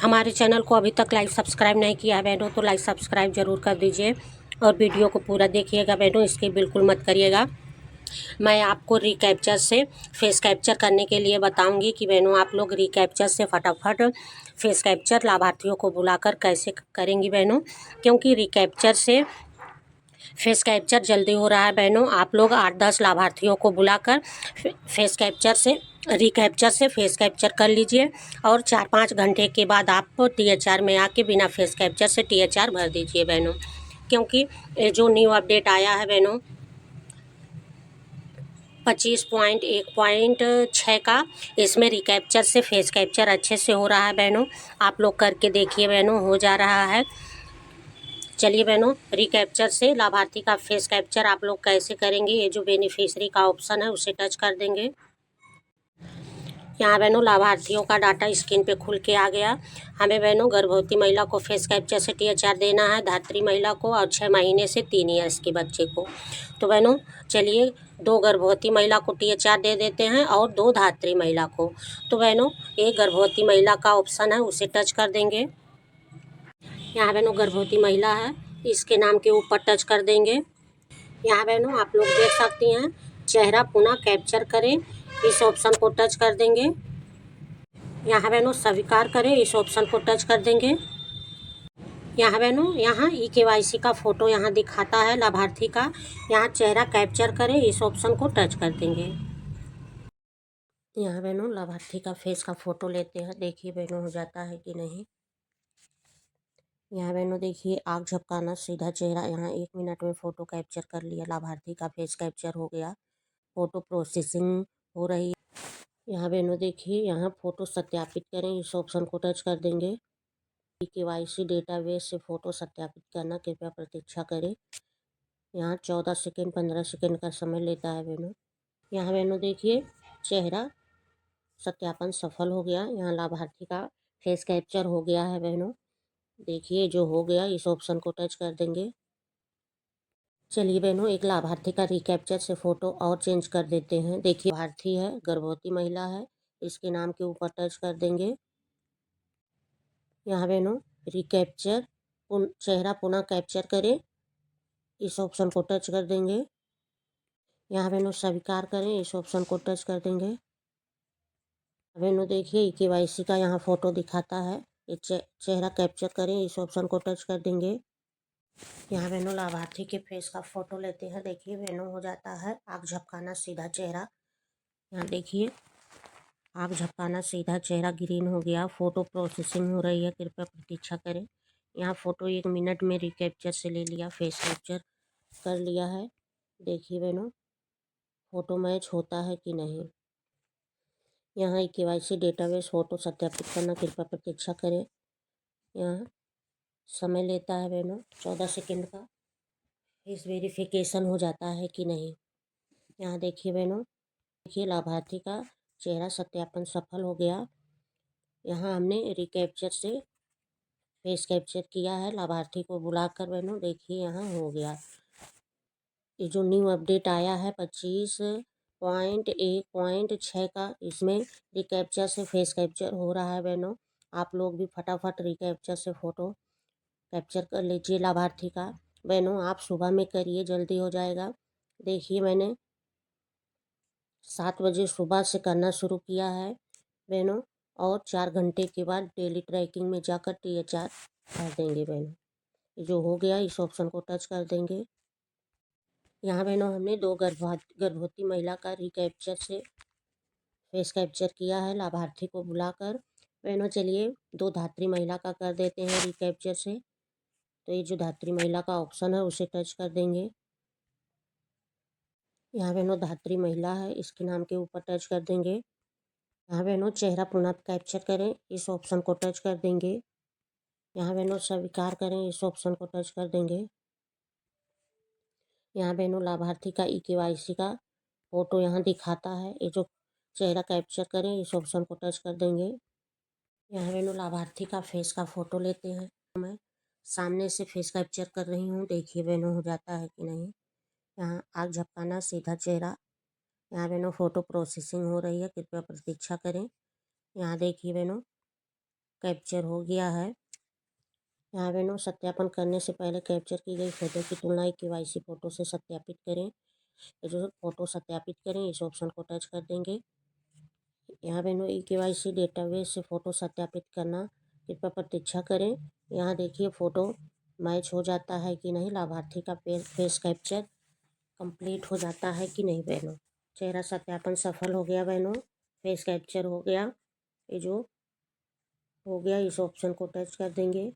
हमारे चैनल को अभी तक लाइक सब्सक्राइब नहीं किया है बहनों तो लाइक सब्सक्राइब ज़रूर कर दीजिए और वीडियो को पूरा देखिएगा बहनों, इसकी बिल्कुल मत करिएगा। मैं आपको रिकैप्चर से फेस कैप्चर करने के लिए बताऊंगी कि बहनों आप लोग रिकैप्चर से फटाफट फेस कैप्चर लाभार्थियों को बुलाकर कैसे करेंगी बहनों, क्योंकि रिकैप्चर से फेस कैप्चर जल्दी हो रहा है बहनों। आप लोग 8-10 लाभार्थियों को बुलाकर फेस कैप्चर से रिकैप्चर से फेस कैप्चर कर लीजिए और 4-5 घंटे के बाद आप THR में आके बिना फेस कैप्चर से THR भर दीजिए बहनों, क्योंकि जो न्यू अपडेट आया है बहनों 25.1.6 का, इसमें रिकैप्चर से फेस कैप्चर अच्छे से हो रहा है बहनों। आप लोग करके देखिए बहनों, हो जा रहा है। चलिए बहनों, रिकैप्चर से लाभार्थी का फेस कैप्चर आप लोग कैसे करेंगे, ये जो बेनिफिशियरी का ऑप्शन है उसे टच कर देंगे। यहाँ बहनों लाभार्थियों का डाटा स्क्रीन पे खुल के आ गया। हमें बहनों गर्भवती महिला को फेस कैप्चर से THR देना है, धात्री महिला को और 6 महीने से 3 ईयर्स के बच्चे को। तो बहनों चलिए 2 गर्भवती महिला को THR दे देते हैं और 2 धात्री महिला को। तो बहनों एक गर्भवती महिला का ऑप्शन है उसे टच कर देंगे। यहाँ बहनों गर्भवती महिला है, इसके नाम के ऊपर टच कर देंगे। यहाँ बहनों आप लोग देख सकती हैं चेहरा पुनः कैप्चर करें, इस ऑप्शन को टच कर देंगे। यहाँ बहनों स्वीकार करें, इस ऑप्शन को टच कर देंगे। यहाँ बहनों यहाँ eKYC का फ़ोटो यहाँ दिखाता है लाभार्थी का, यहाँ चेहरा कैप्चर करें, इस ऑप्शन को टच कर देंगे। यहाँ बहनों लाभार्थी का फेस का फ़ोटो लेते हैं, देखिए बहनों हो जाता है कि नहीं। यहाँ बहनों देखिए आग झपकाना सीधा चेहरा, यहाँ 1 मिनट में फ़ोटो कैप्चर कर लिया, लाभार्थी का फेस कैप्चर हो गया। फ़ोटो प्रोसेसिंग हो रही है। यहाँ बहनों देखिए यहाँ फ़ोटो सत्यापित करें, इस ऑप्शन को टच कर देंगे। eKYC डेटाबेस से फ़ोटो सत्यापित करना, कृपया प्रतीक्षा करें। यहाँ 14 सेकेंड 15 सेकेंड का समय लेता है बहनों। यहाँ बहनों देखिए चेहरा सत्यापन सफल हो गया, यहाँ लाभार्थी का फेस कैप्चर हो गया है बहनों। देखिए जो हो गया, इस ऑप्शन को टच कर देंगे। चलिए बहनों एक लाभार्थी का रिकैप्चर से फ़ोटो और चेंज कर देते हैं। देखिए लाभार्थी है, गर्भवती महिला है, इसके नाम के ऊपर टच कर देंगे। यहाँ बहनों रिकैप्चर चेहरा पुनः कैप्चर करें, इस ऑप्शन को टच कर देंगे। यहाँ बहनों स्वीकार करें, इस ऑप्शन को टच कर देंगे। बहनों देखिए eKYC का यहाँ फ़ोटो दिखाता है, ये चेहरा कैप्चर करें, इस ऑप्शन को टच कर देंगे। यहाँ बहनों लाभार्थी के फेस का फ़ोटो लेते हैं, देखिए बहनों हो जाता है आग झपकाना सीधा चेहरा। यहाँ देखिए आग झपकाना सीधा चेहरा ग्रीन हो गया, फ़ोटो प्रोसेसिंग हो रही है, कृपया प्रतीक्षा करें। यहाँ फ़ोटो 1 मिनट में रिकैप्चर से ले लिया, फेस कैप्चर कर लिया है। देखिए बहनों फ़ोटो मैच होता है कि नहीं। यहाँ eKYC डेटाबेस फ़ोटो सत्यापित करना, कृपया प्रतीक्षा करें। यहाँ समय लेता है बहनों 14 सेकेंड का, फेस वेरिफिकेशन हो जाता है कि नहीं। यहाँ देखिए बहनों देखिए लाभार्थी का चेहरा सत्यापन सफल हो गया। यहाँ हमने रिकैप्चर से फेस कैप्चर किया है, लाभार्थी को बुलाकर बहनों देखिए यहाँ हो गया। ये जो न्यू अपडेट आया है 25.1.6 का, इसमें रिकैप्चर से फेस कैप्चर हो रहा है बहनों। आप लोग भी फटाफट रिकैप्चर से फ़ोटो कैप्चर कर लीजिए लाभार्थी का। बहनों आप सुबह में करिए, जल्दी हो जाएगा। देखिए मैंने 7 बजे सुबह से करना शुरू किया है बहनों, और 4 घंटे के बाद डेली ट्रैकिंग में जाकर THR भर देंगे बहनों। जो हो गया, इस ऑप्शन को टच कर देंगे। यहाँ बहनों हमने 2 गर्भवती महिला का रिकैप्चर से फेस कैप्चर किया है, लाभार्थी को बुलाकर। बहनों चलिए 2 धात्री महिला का कर देते हैं रिकैप्चर से। तो ये जो धात्री महिला का ऑप्शन है उसे टच कर देंगे। यहाँ बहनों धात्री महिला है, इसके नाम के ऊपर टच कर देंगे। यहाँ बहनों चेहरा पुनः कैप्चर करें, इस ऑप्शन को टच कर देंगे। यहाँ बहनों स्वीकार करें, इस ऑप्शन को टच कर देंगे। यहाँ बहनों लाभार्थी का eKYC का फ़ोटो यहाँ दिखाता है, ये जो चेहरा कैप्चर करें, इस ऑप्शन को टच कर देंगे। यहाँ बहनों लाभार्थी का फेस का फ़ोटो लेते हैं, मैं सामने से फेस कैप्चर कर रही हूँ, देखिए बहनों हो जाता है कि नहीं। यहाँ आग झपकाना सीधा चेहरा, यहाँ बहनों फ़ोटो प्रोसेसिंग हो रही है, कृपया प्रतीक्षा करें। यहाँ देखिए बहनों कैप्चर हो गया है। यहाँ बहनों सत्यापन करने से पहले कैप्चर की गई फोटो की तुलना KYC फोटो से सत्यापित करें। ये जो फोटो सत्यापित करें इस ऑप्शन को टच कर देंगे। यहाँ बहनों KYC डेटाबेस से फ़ोटो सत्यापित करना, कृपया प्रतीक्षा करें। यहाँ देखिए फ़ोटो मैच हो जाता है कि नहीं, लाभार्थी का फेस कैप्चर कंप्लीट हो जाता है कि नहीं बहनों। चेहरा सत्यापन सफल हो गया बहनों, फेस कैप्चर हो गया। ये जो हो गया इस ऑप्शन को टच कर देंगे।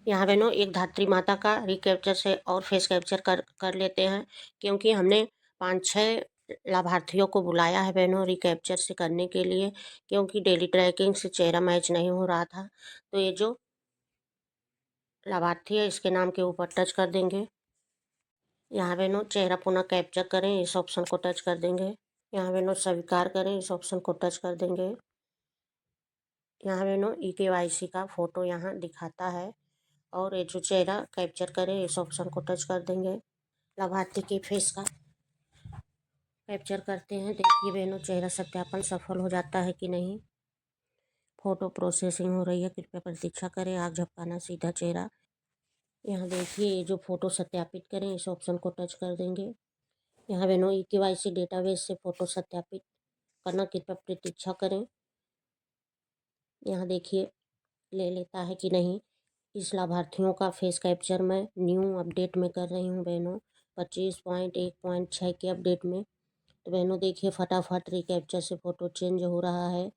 यहाँ बहनों एक धात्री माता का रिकैप्चर से और फेस कैप्चर कर लेते हैं, क्योंकि हमने 5-6 लाभार्थियों को बुलाया है बहनों रिकैप्चर से करने के लिए, क्योंकि डेली ट्रैकिंग से चेहरा मैच नहीं हो रहा था। तो ये जो लाभार्थी है इसके नाम के ऊपर टच कर देंगे। यहाँ बहनों चेहरा पुनः कैप्चर करें इस ऑप्शन को टच कर देंगे। यहाँ बहनों स्वीकार करें इस ऑप्शन को टच कर देंगे। यहाँ बहनों KYC का फ़ोटो यहाँ दिखाता है, और ये जो चेहरा कैप्चर करें इस ऑप्शन को टच कर देंगे। लाभार्थी के फेस का कैप्चर करते हैं। देखिए बहनों चेहरा सत्यापन सफल हो जाता है कि नहीं। फ़ोटो प्रोसेसिंग हो रही है, कृपया प्रतीक्षा करें। आग झपकाना सीधा चेहरा। यहाँ देखिए ये जो फ़ोटो सत्यापित करें इस ऑप्शन को टच कर देंगे। यहाँ बहनों KYC डेटाबेस से फ़ोटो सत्यापित करना, कृपया प्रतीक्षा करें। यहाँ देखिए ले लेता है कि नहीं। इस लाभार्थियों का फेस कैप्चर मैं न्यू अपडेट में कर रही हूँ बहनों, 25.1.6 के अपडेट में। तो बहनों देखिए फटाफट रिकैप्चर से फ़ोटो चेंज हो रहा है,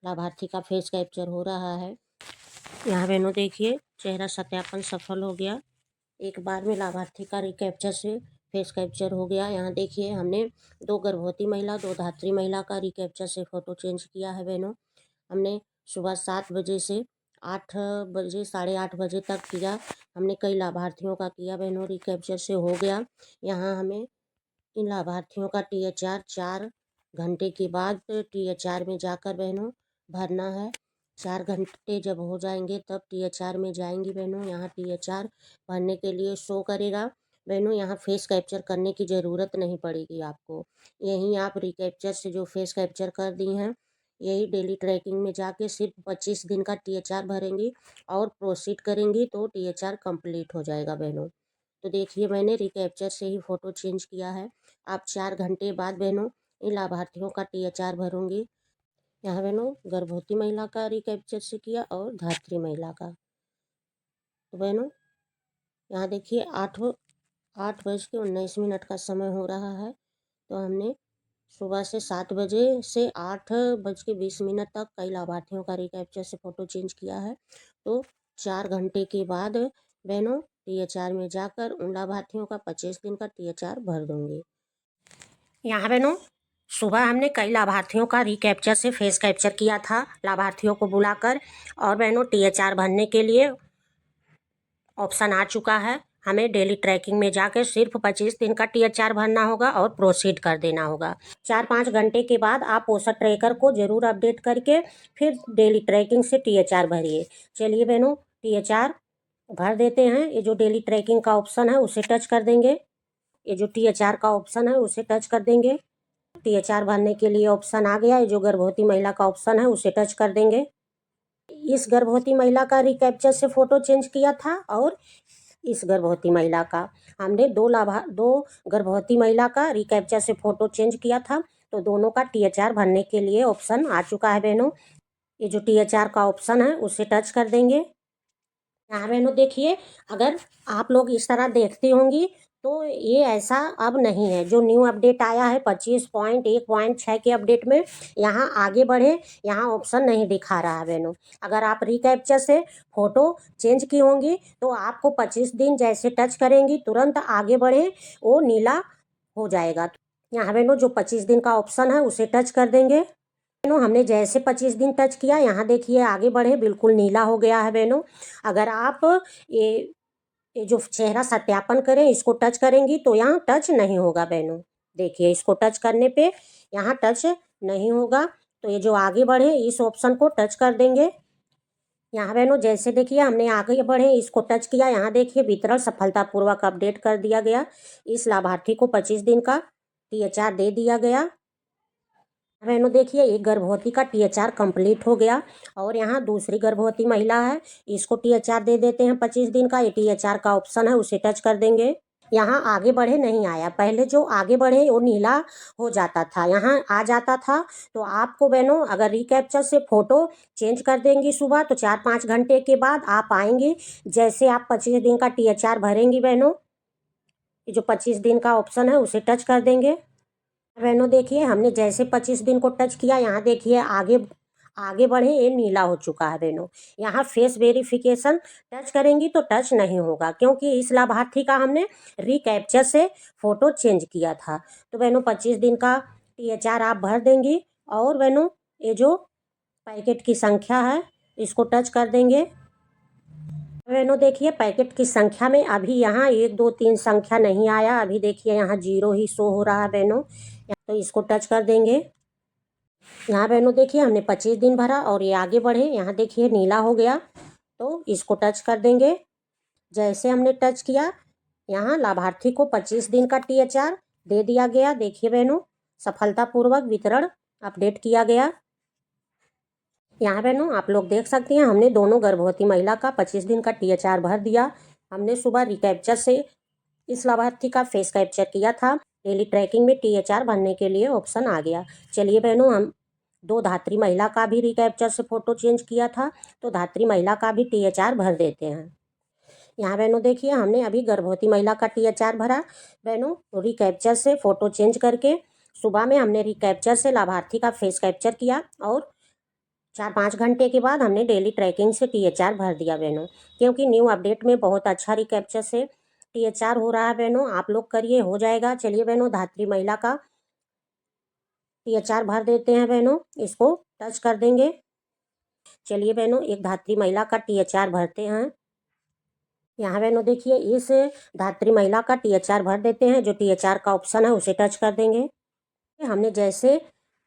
लाभार्थी का फेस कैप्चर हो रहा है। यहाँ बहनों देखिए चेहरा सत्यापन सफल हो गया, एक बार में लाभार्थी का रिकैप्चर से फेस कैप्चर हो गया। यहाँ देखिए हमने 2 गर्भवती महिला 2 धात्री महिला का रिकैप्चर से फ़ोटो चेंज किया है बहनों। हमने सुबह 7 बजे से 8 बजे 8:30 बजे तक किया। हमने कई लाभार्थियों का किया बहनों, रिकैप्चर से हो गया। यहाँ हमें इन लाभार्थियों का THR 4 घंटे के बाद THR में जाकर बहनों भरना है। 4 घंटे जब हो जाएंगे तब THR में जाएंगी बहनों। यहाँ THR भरने के लिए शो करेगा बहनों। यहाँ फेस कैप्चर करने की ज़रूरत नहीं पड़ेगी आपको। यहीं आप रिकैप्चर से जो फेस कैप्चर कर दी हैं, यही डेली ट्रैकिंग में जाके सिर्फ 25 दिन का THR भरेंगी और प्रोसीड करेंगी तो THR कंप्लीट हो जाएगा बहनों। तो देखिए मैंने रिकैप्चर से ही फ़ोटो चेंज किया है। आप 4 घंटे बाद बहनों इन लाभार्थियों का THR भरूंगी। यहाँ बहनों गर्भवती महिला का रिकैप्चर से किया और धात्री महिला का। तो बहनों यहाँ देखिए 8:19 का समय हो रहा है। तो हमने सुबह से 7 बजे से 8:20 तक कई लाभार्थियों का रिकैप्चर से फ़ोटो चेंज किया है। तो 4 घंटे के बाद बहनों THR में जाकर उन लाभार्थियों का 25 दिन का THR भर दूंगी। यहाँ बहनों सुबह हमने कई लाभार्थियों का रिकैप्चर से फेस कैप्चर किया था लाभार्थियों को बुलाकर, और बहनों THR भरने के लिए ऑप्शन आ चुका है। हमें डेली ट्रैकिंग में जाकर सिर्फ 25 दिन का THR भरना होगा और प्रोसीड कर देना होगा। 4-5 घंटे के बाद आप पोषण ट्रैकर को ज़रूर अपडेट करके फिर डेली ट्रैकिंग से THR भरिए। चलिए बहनों THR भर देते हैं। ये जो डेली ट्रैकिंग का ऑप्शन है उसे टच कर देंगे। ये जो THR का ऑप्शन है उसे टच कर देंगे। THR भरने के लिए ऑप्शन आ गया। ये जो गर्भवती महिला का ऑप्शन है उसे टच कर देंगे। इस गर्भवती महिला का रिकैप्चर से फ़ोटो चेंज किया था और इस गर्भवती महिला का हमने दो गर्भवती महिला का रिकैप्चर से फ़ोटो चेंज किया था। तो दोनों का THR भरने के लिए ऑप्शन आ चुका है बहनों। ये जो THR का ऑप्शन है उसे टच कर देंगे। यहाँ बहनों देखिए अगर आप लोग इस तरह देखती होंगी तो ये ऐसा अब नहीं है। जो न्यू अपडेट आया है 25.1.6 के अपडेट में, यहाँ आगे बढ़े यहाँ ऑप्शन नहीं दिखा रहा है बहनों। अगर आप रिकैप्चर से फ़ोटो चेंज की होंगी तो आपको 25 दिन जैसे टच करेंगी तुरंत आगे बढ़े वो नीला हो जाएगा। यहाँ बहनों जो 25 दिन का ऑप्शन है उसे टच कर देंगे। बहनों हमने जैसे 25 दिन टच किया यहाँ देखिए आगे बढ़े बिल्कुल नीला हो गया है बहनों। अगर आप ये जो चेहरा सत्यापन करें इसको टच करेंगी तो यहाँ टच नहीं होगा बहनों। देखिए इसको टच करने पे यहाँ टच नहीं होगा। तो ये जो आगे बढ़े इस ऑप्शन को टच कर देंगे। यहाँ बहनों जैसे देखिए हमने आगे बढ़े इसको टच किया, यहाँ देखिए वितरण सफलतापूर्वक अपडेट कर दिया गया। इस लाभार्थी को 25 दिन का THR दे दिया गया। बहनों देखिए, एक गर्भवती का THR कंप्लीट हो गया और यहाँ दूसरी गर्भवती महिला है, इसको THR दे देते हैं 25 दिन का। ये THR का ऑप्शन है, उसे टच कर देंगे। यहाँ आगे बढ़े नहीं आया, पहले जो आगे बढ़े वो नीला हो जाता था, यहाँ आ जाता था। तो आपको बहनों अगर रिकैप्चर से फ़ोटो चेंज कर देंगी सुबह, तो 4-5 घंटे के बाद आप आएंगी। जैसे आप 25 दिन का THR भरेंगी बहनों, ये जो 25 दिन का ऑप्शन है उसे टच कर देंगे। बहनों देखिए, हमने जैसे 25 दिन को टच किया, यहाँ देखिए आगे आगे बढ़े ये नीला हो चुका है बहनों। यहाँ फेस वेरिफिकेशन टच करेंगी तो टच नहीं होगा, क्योंकि इस लाभार्थी का हमने रिकैप्चर से फ़ोटो चेंज किया था। तो बहनों 25 दिन का THR आप भर देंगी और बहनों ये जो पैकेट की संख्या है इसको टच कर देंगे। बहनों देखिए, पैकेट की संख्या में अभी यहाँ 1 2 3 संख्या नहीं आया, अभी देखिए यहाँ 0 ही शो हो रहा है बहनों। तो इसको टच कर देंगे। यहाँ बहनों देखिए, हमने 25 दिन भरा और ये आगे बढ़े, यहाँ देखिए नीला हो गया, तो इसको टच कर देंगे। जैसे हमने टच किया, यहाँ लाभार्थी को 25 दिन का THR दे दिया गया। देखिए बहनों, सफलतापूर्वक वितरण अपडेट किया गया। यहाँ बहनों आप लोग देख सकती हैं, हमने दोनों गर्भवती महिला का 25 दिन का THR भर दिया। हमने सुबह रिकैप्चर से इस लाभार्थी का फेस कैप्चर किया था। डेली ट्रैकिंग में THR भरने के लिए ऑप्शन आ गया। चलिए बहनों, हम 2 धात्री महिला का भी रिकैप्चर से फ़ोटो चेंज किया था, तो धात्री महिला का भी THR भर देते हैं। यहाँ बहनों देखिए, हमने अभी गर्भवती महिला का THR भरा। बहनों रिकैप्चर से फ़ोटो चेंज करके सुबह में हमने रिकैप्चर से लाभार्थी का फेस कैप्चर किया और 4-5 घंटे के बाद हमने डेली ट्रैकिंग से THR भर दिया बहनों, क्योंकि न्यू अपडेट में बहुत अच्छा रिकैप्चर से THR हो रहा है बहनों। आप लोग करिए, हो जाएगा। चलिए बहनों, धात्री महिला का THR भर देते हैं बहनों, इसको टच कर देंगे। चलिए बहनों, एक धात्री महिला का THR भरते हैं। यहाँ बहनों देखिए, इस धात्री महिला का THR भर देते हैं। जो THR का ऑप्शन है उसे टच कर देंगे। हमने जैसे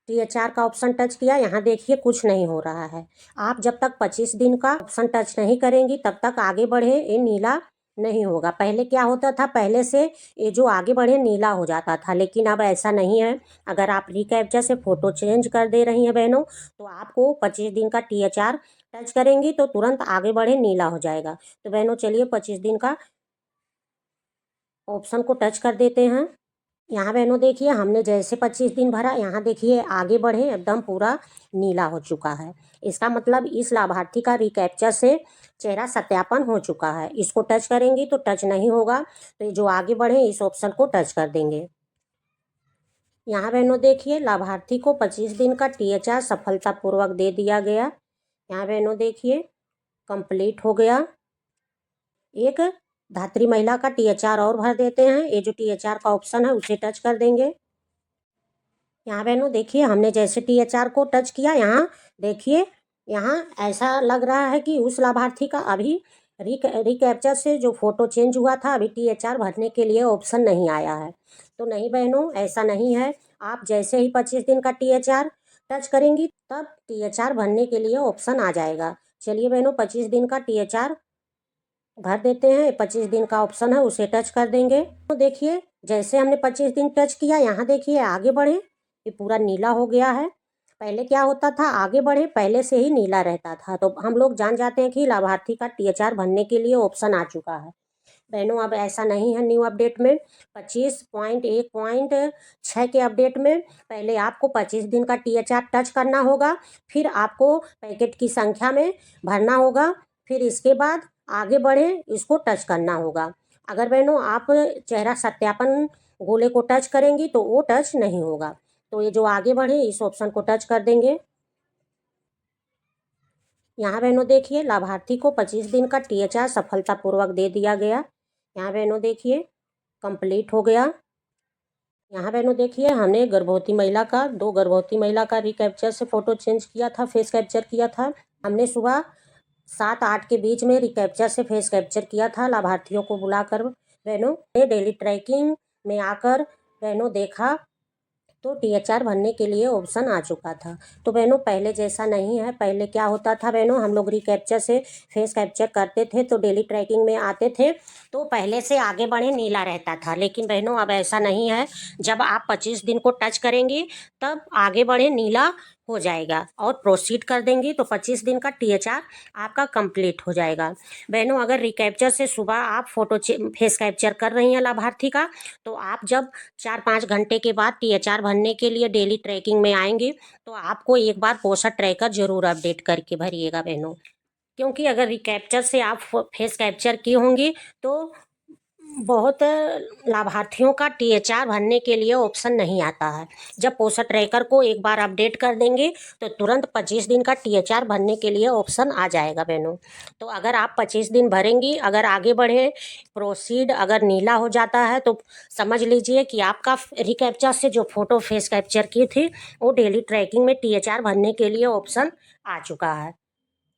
THR का ऑप्शन टच किया, यहाँ देखिए कुछ नहीं हो रहा है। आप जब तक 25 दिन का ऑप्शन टच नहीं करेंगी तब तक आगे बढ़े ये नीला नहीं होगा। पहले क्या होता था, पहले से ये जो आगे बढ़े नीला हो जाता था, लेकिन अब ऐसा नहीं है। अगर आप रिकैप्चर से फ़ोटो चेंज कर दे रही हैं बहनों, तो आपको 25 दिन का THR टच करेंगी तो तुरंत आगे बढ़े नीला हो जाएगा। तो बहनों चलिए 25 दिन का ऑप्शन को टच कर देते हैं। यहाँ बहनों देखिए, हमने जैसे 25 दिन भरा, यहाँ देखिए आगे बढ़े एकदम पूरा नीला हो चुका है। इसका मतलब इस लाभार्थी का रिकैप्चर से चेहरा सत्यापन हो चुका है। इसको टच करेंगी तो टच नहीं होगा, तो ये जो आगे बढ़े इस ऑप्शन को टच कर देंगे। यहाँ बहनों देखिए, लाभार्थी को 25 दिन का THR सफलतापूर्वक दे दिया गया। यहाँ बहनों देखिए कंप्लीट हो गया। एक धात्री महिला का THR और भर देते हैं। ये जो THR का ऑप्शन है उसे टच कर देंगे। यहाँ बहनों देखिए, हमने जैसे THR को टच किया, यहाँ देखिए यहाँ ऐसा लग रहा है कि उस लाभार्थी का अभी रिकैप्चर से जो फ़ोटो चेंज हुआ था, अभी THR भरने के लिए ऑप्शन नहीं आया है। तो नहीं बहनों, ऐसा नहीं है। आप जैसे ही 25 दिन का THR टच करेंगी तब THR भरने के लिए ऑप्शन आ जाएगा। चलिए बहनों, 25 दिन का THR भर देते हैं। 25 दिन का ऑप्शन है उसे टच कर देंगे। तो देखिए, जैसे हमने 25 दिन टच किया, यहाँ देखिए आगे बढ़े, ये पूरा नीला हो गया है। पहले क्या होता था, आगे बढ़े पहले से ही नीला रहता था, तो हम लोग जान जाते हैं कि लाभार्थी का THR भरने के लिए ऑप्शन आ चुका है। बहनों अब ऐसा नहीं है। न्यू अपडेट में 25.1.6 के अपडेट में पहले आपको 25 दिन का THR टच करना होगा, फिर आपको पैकेट की संख्या में भरना होगा, फिर इसके बाद आगे बढ़े इसको टच करना होगा। अगर बहनों आप चेहरा सत्यापन गोले को टच करेंगी तो वो टच नहीं होगा। तो ये जो आगे बढ़े इस ऑप्शन को टच कर देंगे। यहाँ बहनों देखिए, लाभार्थी को 25 दिन का THR सफलतापूर्वक दे दिया गया। यहाँ बहनों देखिए कंप्लीट हो गया। यहाँ बहनों देखिए, हमने गर्भवती महिला का 2 गर्भवती महिला का रिकैप्चर से फ़ोटो चेंज किया था, फेस कैप्चर किया था। हमने सुबह 7-8 के बीच में रिकैप्चर से फेस कैप्चर किया था लाभार्थियों को बुलाकर। बहनों ने डेली ट्रैकिंग में आकर बहनों देखा तो THR भरने के लिए ऑप्शन आ चुका था। तो बहनों पहले जैसा नहीं है। पहले क्या होता था बहनों, हम लोग रिकैप्चर से फेस कैप्चर करते थे तो डेली ट्रैकिंग में आते थे तो पहले से आगे बढ़े नीला रहता था, लेकिन बहनों अब ऐसा नहीं है। जब आप 25 दिन को टच करेंगी तब आगे बढ़े नीला हो जाएगा और प्रोसीड कर देंगी तो 25 दिन का THR आपका कंप्लीट हो जाएगा। बहनों अगर रिकैप्चर से सुबह आप फेस कैप्चर कर रही हैं लाभार्थी का, तो आप जब 4-5 घंटे के बाद THR भरने के लिए डेली ट्रैकिंग में आएंगी तो आपको एक बार पोस्टर ट्रैकर जरूर अपडेट करके भरिएगा बहनों, क्योंकि अगर रिकैप्चर से आप फेस कैप्चर की होंगी तो बहुत लाभार्थियों का THR भरने के लिए ऑप्शन नहीं आता है। जब पोस्टर ट्रैकर को एक बार अपडेट कर देंगे तो तुरंत 25 दिन का THR भरने के लिए ऑप्शन आ जाएगा बहनों। तो अगर आप 25 दिन भरेंगी, अगर आगे बढ़े प्रोसीड अगर नीला हो जाता है तो समझ लीजिए कि आपका रिकैप्चर से जो फ़ोटो फेस कैप्चर की थी वो डेली ट्रैकिंग में THR भरने के लिए ऑप्शन आ चुका है।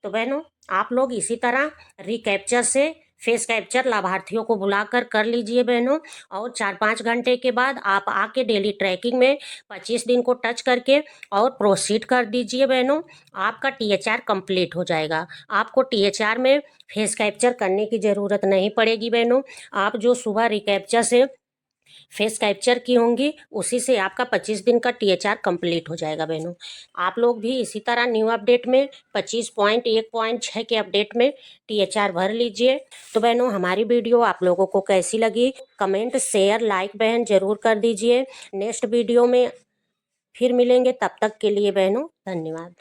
तो बहनों आप लोग इसी तरह रिकैप्चर से फेस कैप्चर लाभार्थियों को बुलाकर कर लीजिए बहनों, और 4-5 घंटे के बाद आप आके डेली ट्रैकिंग में 25 दिन को टच करके और प्रोसीड कर दीजिए बहनों। आपका THR कंप्लीट हो जाएगा। आपको THR में फेस कैप्चर करने की ज़रूरत नहीं पड़ेगी बहनों। आप जो सुबह रिकैप्चर से फेस कैप्चर की होंगी उसी से आपका 25 दिन का THR कंप्लीट हो जाएगा बहनों। आप लोग भी इसी तरह न्यू अपडेट में 25.1.6 के अपडेट में THR भर लीजिए। तो बहनों हमारी वीडियो आप लोगों को कैसी लगी, कमेंट शेयर लाइक बहन ज़रूर कर दीजिए। नेक्स्ट वीडियो में फिर मिलेंगे, तब तक के लिए बहनों धन्यवाद।